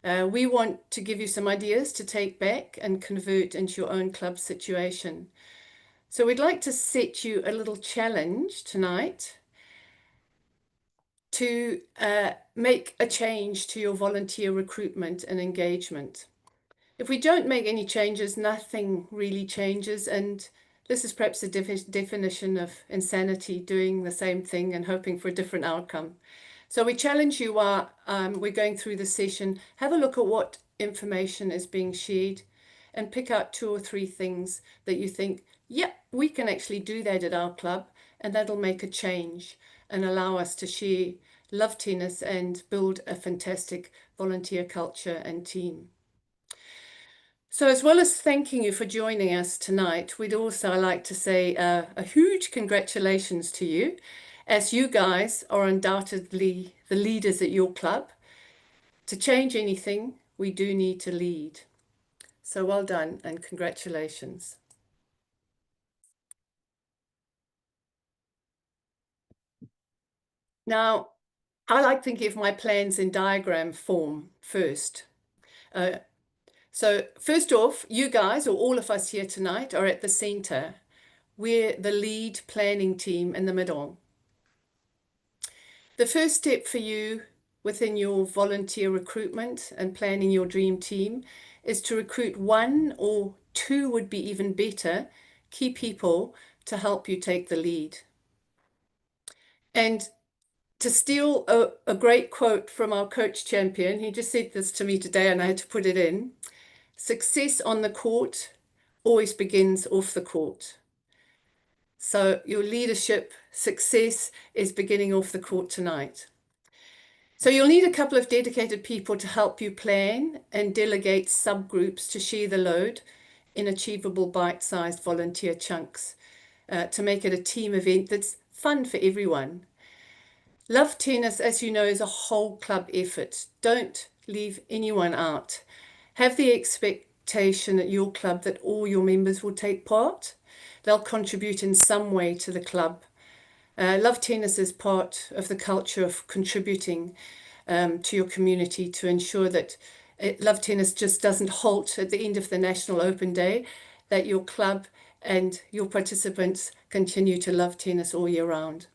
We want to give you some ideas to take back and convert into your own club situation. So we'd like to set you a little challenge tonight to make a change to your volunteer recruitment and engagement. If we don't make any changes, nothing really changes. And this is perhaps a definition of insanity, doing the same thing and hoping for a different outcome. So we challenge you while we're going through the session, have a look at what information is being shared and pick out 2 or 3 things that you think, yeah, we can actually do that at our club, and that'll make a change and allow us to share love tennis and build a fantastic volunteer culture and team. So as well as thanking you for joining us tonight, we'd also like to say a huge congratulations to you, as you guys are undoubtedly the leaders at your club. To change anything, we do need to lead. So well done and congratulations. Now, I like thinking of my plans in diagram form first. So first off, you guys, or all of us here tonight, are at the center. We're the lead planning team in the middle. The first step for you within your volunteer recruitment and planning your dream team is to recruit 1 or 2, would be even better, key people to help you take the lead. And to steal a great quote from our coach champion, he just said this to me today and I had to put it in: success on the court always begins off the court. So your leadership success is beginning off the court tonight. So you'll need a couple of dedicated people to help you plan and delegate subgroups to share the load in achievable bite-sized volunteer chunks to make it a team event that's fun for everyone. Love Tennis, as you know, is a whole club effort. Don't leave anyone out. Have the expectation at your club that all your members will take part. They'll contribute in some way to the club. Love Tennis is part of the culture of contributing to your community to ensure that Love Tennis just doesn't halt at the end of the National Open Day, that your club and your participants continue to love tennis all year round.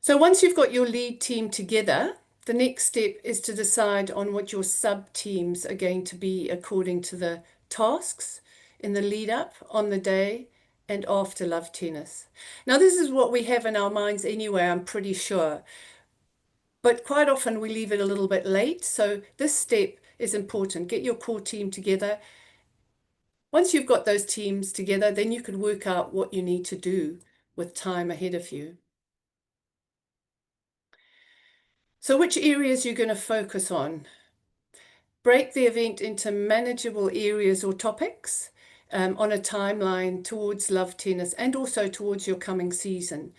So once you've got your lead team together, the next step is to decide on what your sub-teams are going to be according to the tasks in the lead up, on the day, and after Love Tennis. Now, this is what we have in our minds anyway, I'm pretty sure. But quite often we leave it a little bit late. So this step is important. Get your core team together. Once you've got those teams together, then you can work out what you need to do with time ahead of you. So which areas you're going to focus on? Break the event into manageable areas or topics on a timeline towards Love Tennis and also towards your coming season.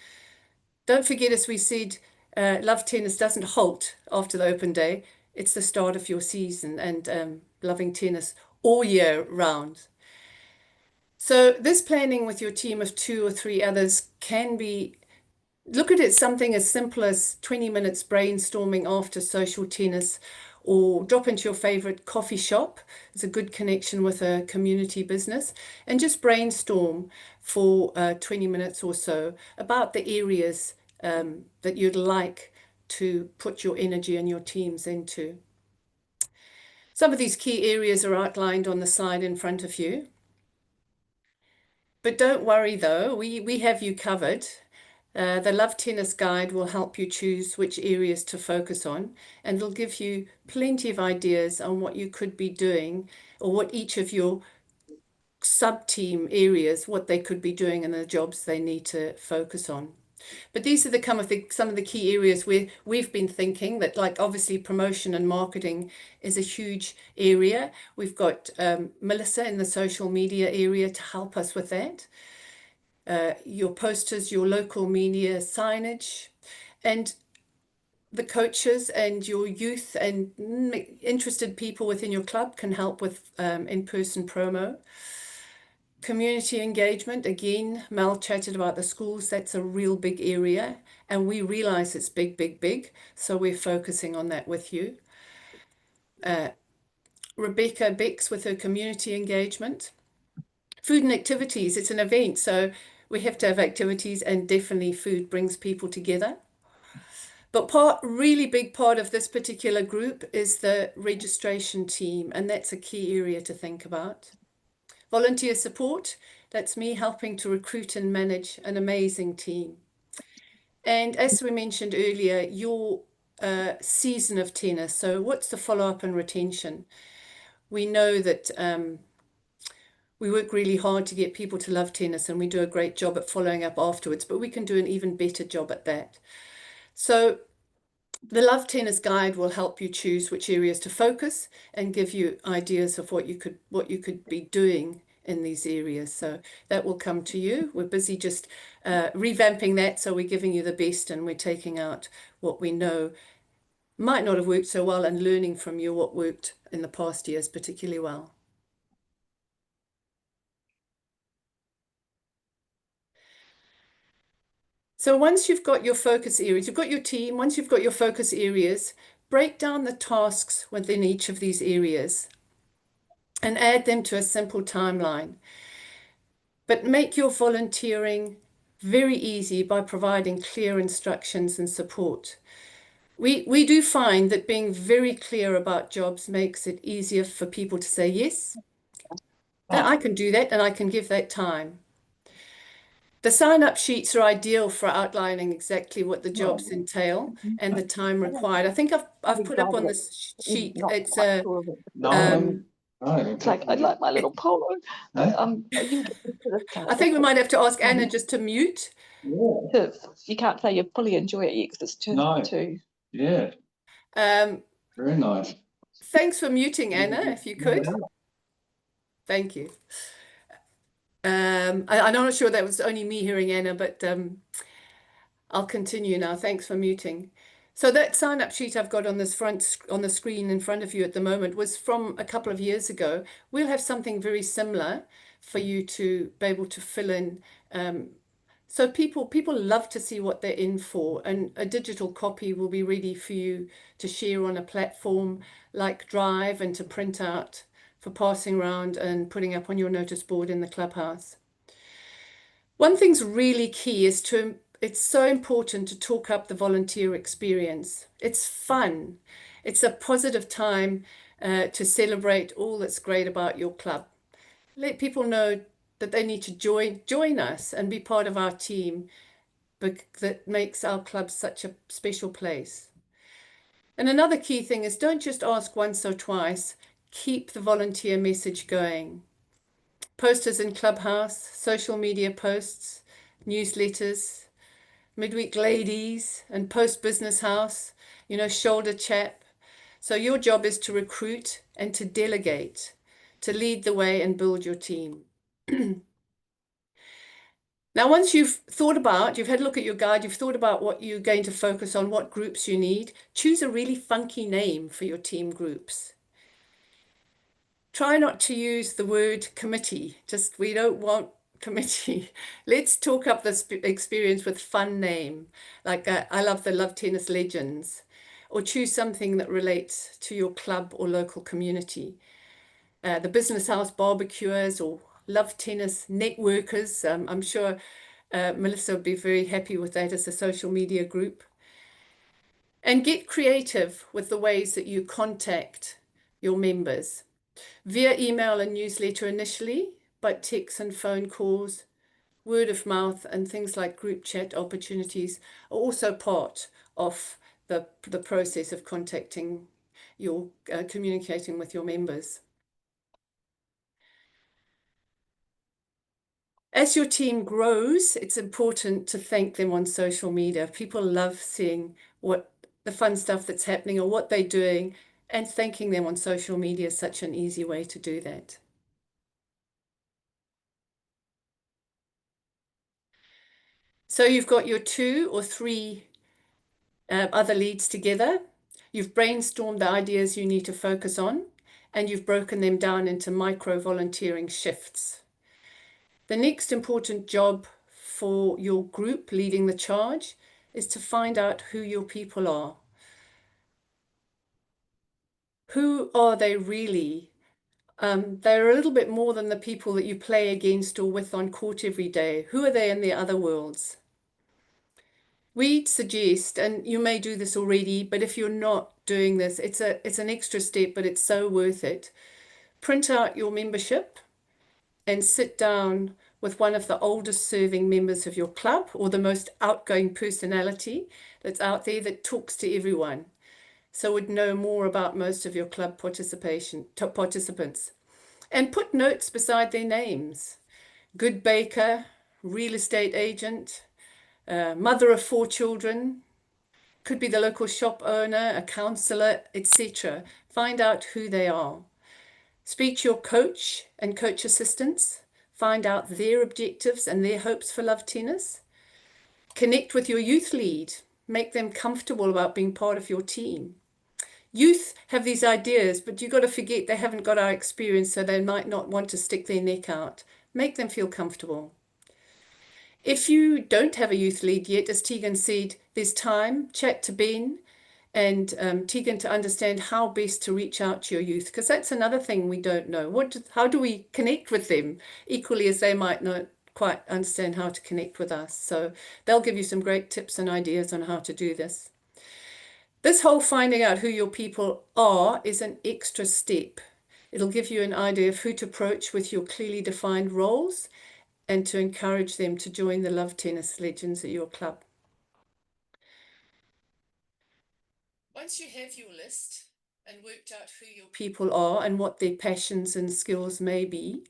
Don't forget, as we said, Love Tennis doesn't halt after the Open Day. It's the start of your season and loving tennis all year round. So this planning with your team of 2 or 3 others can be, look at it something as simple as 20 minutes brainstorming after social tennis, or drop into your favorite coffee shop. It's a good connection with a community business, and just brainstorm for 20 minutes or so about the areas that you'd like to put your energy and your teams into. Some of these key areas are outlined on the slide in front of you. But don't worry though, we have you covered. The Love Tennis Guide will help you choose which areas to focus on, and it'll give you plenty of ideas on what you could be doing, or what each of your sub-team areas, what they could be doing and the jobs they need to focus on. But these are some of the key areas where we've been thinking that, like, obviously promotion and marketing is a huge area. We've got Melissa in the social media area to help us with that. Your posters, your local media signage, and the coaches and your youth and interested people within your club can help with in-person promo. Community engagement, again, Mel chatted about the schools. That's a real big area, and we realize it's big, big, big. So we're focusing on that with you. Rebecca Bex with her community engagement. Food and activities, it's an event, so we have to have activities, and definitely food brings people together. But really big part of this particular group is the registration team, and that's a key area to think about. Volunteer support, that's me helping to recruit and manage an amazing team. And as we mentioned earlier, your season of tennis. So what's the follow-up and retention? We know that we work really hard to get people to love tennis, and we do a great job at following up afterwards, but we can do an even better job at that. So the Love Tennis Guide will help you choose which areas to focus and give you ideas of what you could be doing in these areas. So that will come to you. We're busy just revamping that, so we're giving you the best, and we're taking out what we know might not have worked so well and learning from you what worked in the past years particularly well. So once you've got your focus areas, you've got your team, once you've got your focus areas, break down the tasks within each of these areas and add them to a simple timeline. But make your volunteering very easy by providing clear instructions and support. We do find that being very clear about jobs makes it easier for people to say, yes, I can do that and I can give that time. The sign-up sheets are ideal for outlining exactly what the jobs entail and the time required. I think I've put up on this sheet. It's a It's like, I'd like my little polo. You I think we might have to ask Anna just to mute. you can't say you fully enjoy it because it's too. Yeah, very nice. Thanks for muting, Anna, if you could. Thank you. I'm not sure that was only me hearing Anna, but I'll continue now. Thanks for muting. So that sign-up sheet I've got on this on the screen in front of you at the moment was from a couple of years ago. We'll have something very similar for you to be able to fill in. So people love to see what they're in for, and a digital copy will be ready for you to share on a platform like Drive and to print out for passing around and putting up on your notice board in the clubhouse. One thing's really key is it's so important to talk up the volunteer experience. It's fun. It's a positive time to celebrate all that's great about your club. Let people know that they need to join us and be part of our team, that makes our club such a special place. And another key thing is don't just ask once or twice, keep the volunteer message going. Posters in Clubhouse, social media posts, newsletters, midweek ladies, and post business house, shoulder chat. So your job is to recruit and to delegate, to lead the way and build your team. Now, once you've had a look at your guide, you've thought about what you're going to focus on, what groups you need, choose a really funky name for your team groups. Try not to use the word committee. We don't want committee. Let's talk up this experience with fun name. Like I love the Love Tennis Legends, or choose something that relates to your club or local community. The Business House Barbecuers or Love Tennis Networkers. I'm sure Melissa would be very happy with that as a social media group. And get creative with the ways that you contact your members. Via email and newsletter initially, but texts and phone calls, word of mouth, and things like group chat opportunities are also part of the process of contacting communicating with your members. As your team grows, it's important to thank them on social media. People love seeing what the fun stuff that's happening or what they're doing, and thanking them on social media is such an easy way to do that. So you've got your 2 or 3 other leads together. You've brainstormed the ideas you need to focus on, and you've broken them down into micro volunteering shifts. The next important job for your group leading the charge is to find out who your people are. who are they really? They're a little bit more than the people that you play against or with on court every day. Who are they in the other worlds? We'd suggest, and you may do this already, but if you're not doing this, it's an extra step, but it's so worth it. Print out your membership and sit down with one of the oldest serving members of your club or the most outgoing personality that's out there that talks to everyone. So would know more about most of your club participants. And put notes beside their names. Good baker, real estate agent, mother of 4 children, could be the local shop owner, a counsellor, etc. Find out who they are. Speak to your coach and coach assistants. Find out their objectives and their hopes for Love Tennis. Connect with your youth lead. Make them comfortable about being part of your team. Youth have these ideas, but you've got to forget they haven't got our experience, so they might not want to stick their neck out. Make them feel comfortable. If you don't have a youth lead yet, as Tegan said, there's time. Chat to Ben and Tegan to understand how best to reach out to your youth, because that's another thing we don't know. How do we connect with them, equally as they might not quite understand how to connect with us? So they'll give you some great tips and ideas on how to do this. This whole finding out who your people are is an extra step. It'll give you an idea of who to approach with your clearly defined roles and to encourage them to join the Love Tennis Legends at your club. Once you have your list and worked out who your people are and what their passions and skills may be,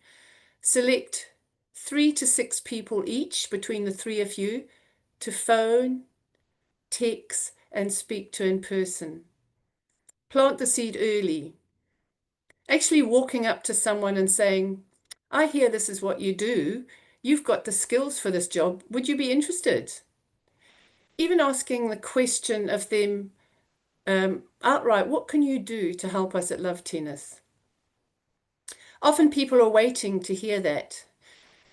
select 3 to 6 people each between the 3 of you to phone, text, and speak to in person. Plant the seed early. Actually walking up to someone and saying, I hear this is what you do. You've got the skills for this job. Would you be interested? Even asking the question of them outright, what can you do to help us at Love Tennis? Often people are waiting to hear that.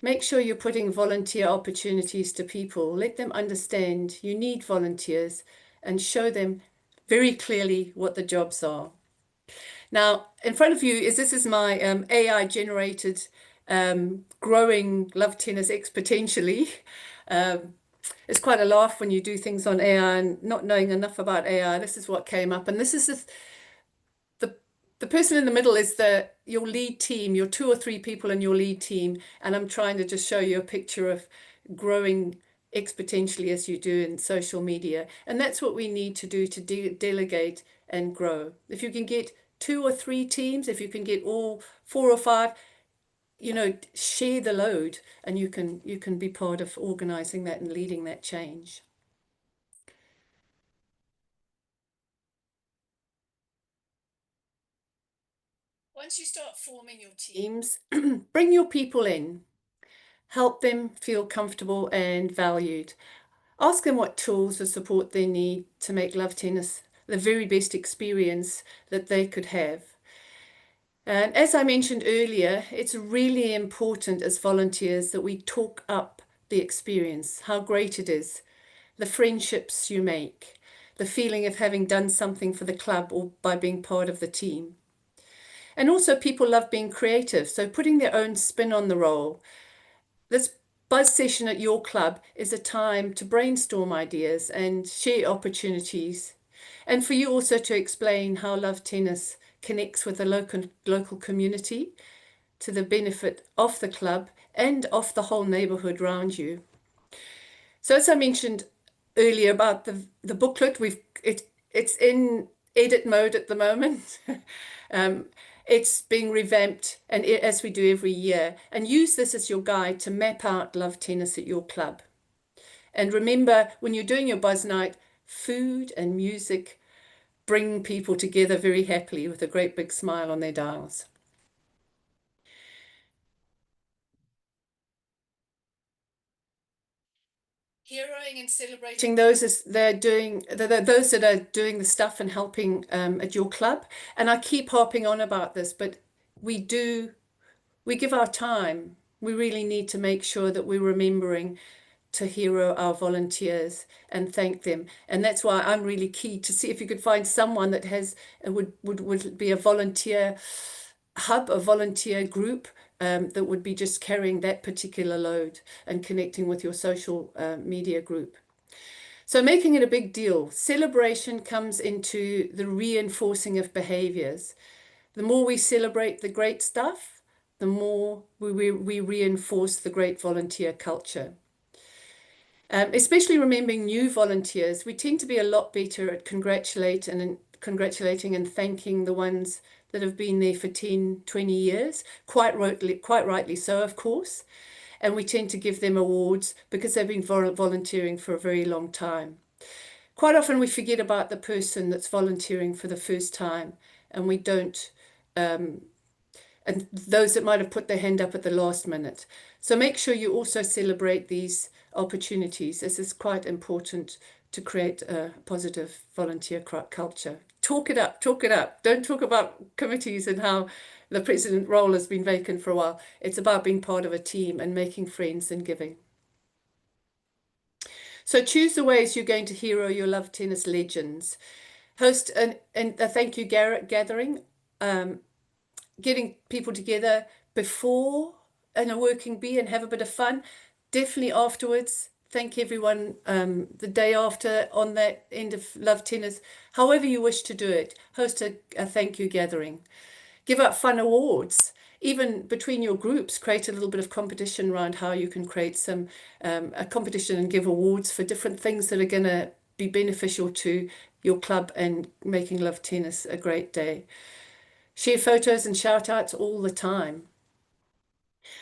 Make sure you're putting volunteer opportunities to people. Let them understand you need volunteers and show them very clearly what the jobs are. Now, in front of you this is my AI generated growing Love Tennis exponentially. It's quite a laugh when you do things on AI and not knowing enough about AI. This is what came up, and this is the person in the middle is your lead team, your 2 or 3 people in your lead team, and I'm trying to just show you a picture of growing exponentially as you do in social media. And that's what we need to do to delegate and grow. If you can get 2 or 3 teams, if you can get all 4 or 5, share the load, and you can be part of organizing that and leading that change. Once you start forming your teams, bring your people in. Help them feel comfortable and valued. Ask them what tools or support they need to make Love Tennis the very best experience that they could have. And as I mentioned earlier, it's really important as volunteers that we talk up the experience, how great it is, the friendships you make, the feeling of having done something for the club or by being part of the team. And also people love being creative, so putting their own spin on the role. This buzz session at your club is a time to brainstorm ideas and share opportunities. And for you also to explain how Love Tennis connects with the local community to the benefit of the club and of the whole neighborhood around you. So as I mentioned earlier about the booklet, it's in edit mode at the moment. It's being revamped, and as we do every year, and use this as your guide to map out Love Tennis at your club. And remember, when you're doing your buzz night, food and music bring people together very happily with a great big smile on their dials. Heroing and celebrating those those that are doing the stuff and helping at your club. And I keep harping on about this, but we give our time. We really need to make sure that we're remembering to hero our volunteers and thank them. And that's why I'm really keen to see if you could find someone that has would be a volunteer hub, a volunteer group that would be just carrying that particular load and connecting with your social media group. So making it a big deal. Celebration comes into the reinforcing of behaviors. The more we celebrate the great stuff, the more we reinforce the great volunteer culture. Especially remembering new volunteers, we tend to be a lot better at congratulating and thanking the ones that have been there for 10, 20 years, quite rightly so, of course. And we tend to give them awards because they've been volunteering for a very long time. Quite often we forget about the person that's volunteering for the first time, and we don't, and those that might have put their hand up at the last minute. So make sure you also celebrate these opportunities. This is quite important to create a positive volunteer culture. Talk it up, talk it up. Don't talk about committees and how the president role has been vacant for a while. It's about being part of a team and making friends and giving. So choose the ways you're going to hero your Love Tennis legends. Host a thank you gathering, getting people together before in a working bee and have a bit of fun. Definitely afterwards. Thank everyone the day after on that end of Love Tennis. However you wish to do it, host a thank you gathering. Give out fun awards. Even between your groups, create a little bit of competition around how you can create some a competition and give awards for different things that are going to be beneficial to your club and making Love Tennis a great day. Share photos and shout outs all the time.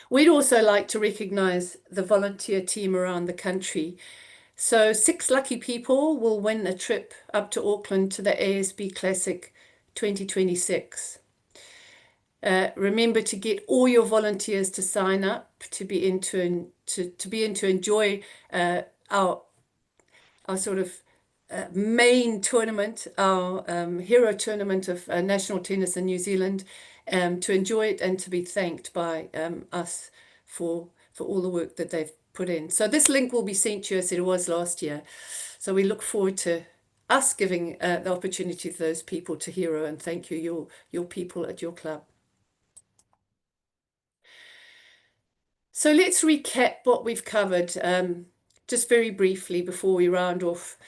We'd also like to recognise the volunteer team around the country. So 6 lucky people will win a trip up to Auckland to the ASB Classic 2026. Remember to get all your volunteers to sign up to be in to enjoy our sort of main tournament, our hero tournament of national tennis in New Zealand, to enjoy it and to be thanked by us for all the work that they've put in. So this link will be sent to you as it was last year. So we look forward to us giving the opportunity to those people to hero and thank you, your people at your club. So let's recap what we've covered just very briefly before we round off.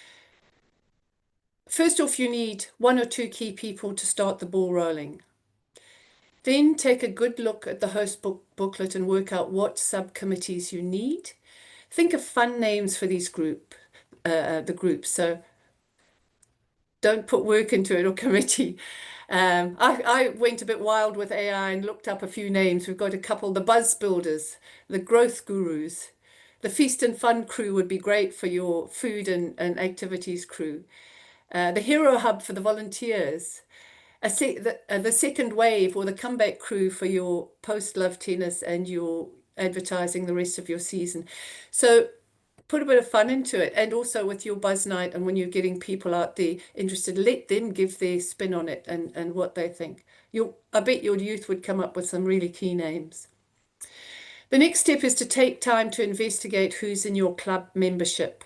First off, you need 1 or 2 key people to start the ball rolling. Then take a good look at the host booklet and work out what subcommittees you need. Think of fun names for these groups. So don't put work into it or committee. I went a bit wild with AI and looked up a few names. We've got a couple, the Buzz Builders, the Growth Gurus. The Feast and Fun crew would be great for your food and activities crew. The Hero Hub for the volunteers. The Second Wave or the Comeback crew for your post-Love Tennis and your advertising the rest of your season. So put a bit of fun into it, and also with your Buzz Night, and when you're getting people out there interested, let them give their spin on it and what they think. I bet your youth would come up with some really key names. The next step is to take time to investigate who's in your club membership.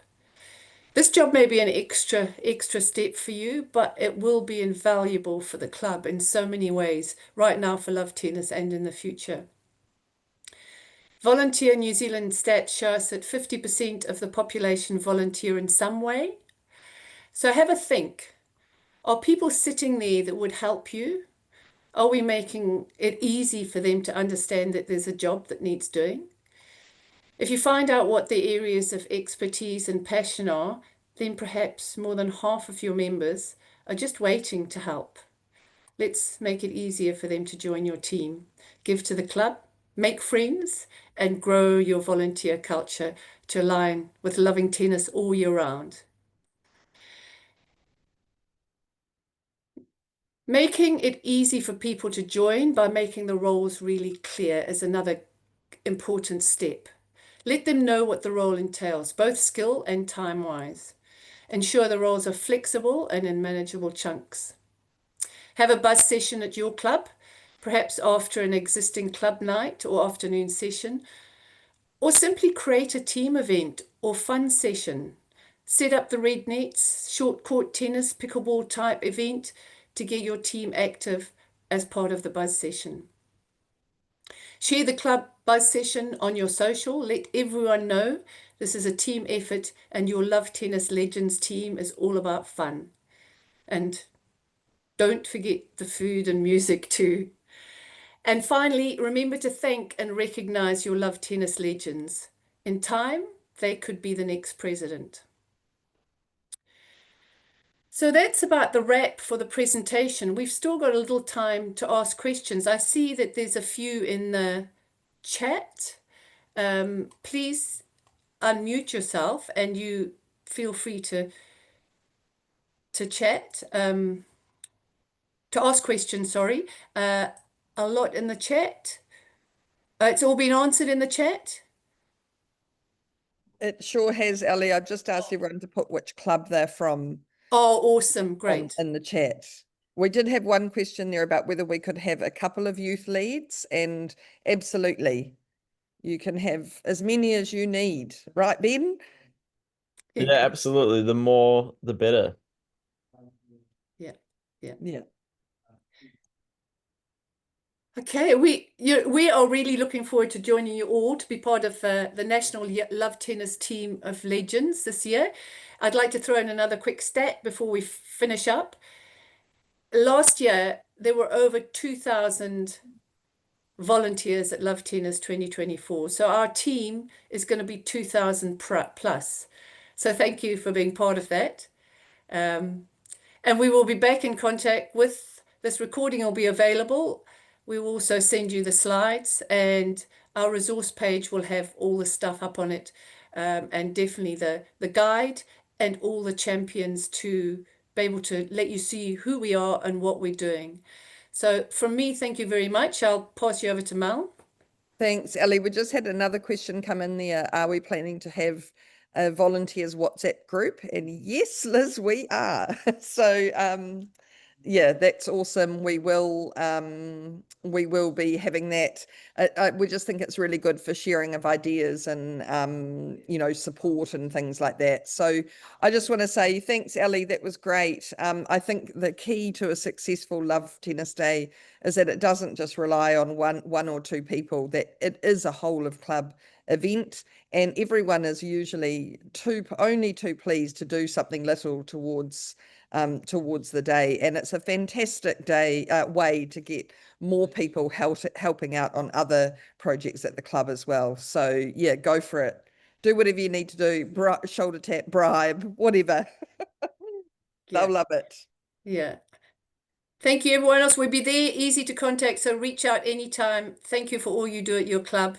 This job may be an extra step for you, but it will be invaluable for the club in so many ways, right now for Love Tennis and in the future. Volunteer New Zealand stats show us that 50% of the population volunteer in some way. So have a think. Are people sitting there that would help you? Are we making it easy for them to understand that there's a job that needs doing? If you find out what their areas of expertise and passion are, then perhaps more than half of your members are just waiting to help. Let's make it easier for them to join your team. Give to the club, make friends, and grow your volunteer culture to align with loving tennis all year round. Making it easy for people to join by making the roles really clear is another important step. Let them know what the role entails, both skill and time-wise. Ensure the roles are flexible and in manageable chunks. Have a buzz session at your club, perhaps after an existing club night or afternoon session, or simply create a team event or fun session. Set up the red nets, short court tennis, pickleball type event to get your team active as part of the buzz session. Share the club buzz session on your social. Let everyone know this is a team effort and your Love Tennis Legends team is all about fun. And don't forget the food and music too. And finally, remember to thank and recognize your Love Tennis Legends. In time, they could be the next president. So that's about the wrap for the presentation. We've still got a little time to ask questions. I see that there's a few in the chat. Please unmute yourself and you feel free to chat, to ask questions, sorry. A lot in the chat. It's all been answered in the chat? It sure has, Ellie. I've just asked everyone to put which club they're from. Oh, awesome. Great. In the chat. We did have one question there about whether we could have a couple of youth leads, and absolutely. You can have as many as you need. Right, Ben? Yeah, absolutely. The more, the better. Yeah. Okay, we are really looking forward to joining you all to be part of the National Love Tennis Team of Legends this year. I'd like to throw in another quick stat before we finish up. Last year, there were over 2,000 volunteers at Love Tennis 2024. So our team is going to be 2,000 plus. So thank you for being part of that. And we will be back in contact with this recording will be available. We will also send you the slides and our resource page will have all the stuff up on it, and definitely the guide and all the champions to be able to let you see who we are and what we're doing. So from me, thank you very much. I'll pass you over to Mel. Thanks, Ellie. We just had another question come in there. Are we planning to have a volunteers WhatsApp group? And yes, Liz, we are. So yeah, that's awesome. We will be having that. We just think it's really good for sharing of ideas and you know, support and things like that. So I just want to say thanks, Ellie. That was great. I think the key to a successful Love Tennis Day is that it doesn't just rely on one or two people, that it is a whole of club event, and everyone is usually only too pleased to do something little towards the day. And it's a fantastic way to get more people helping out on other projects at the club as well. So yeah, go for it. Do whatever you need to do, shoulder tap, bribe, whatever. They'll love it. Yeah. Thank you, everyone else. We'll be there, easy to contact, so reach out anytime. Thank you for all you do at your club.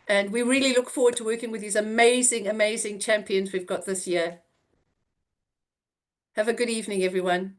And we really look forward to working with these amazing, amazing champions we've got this year. Have a good evening, everyone.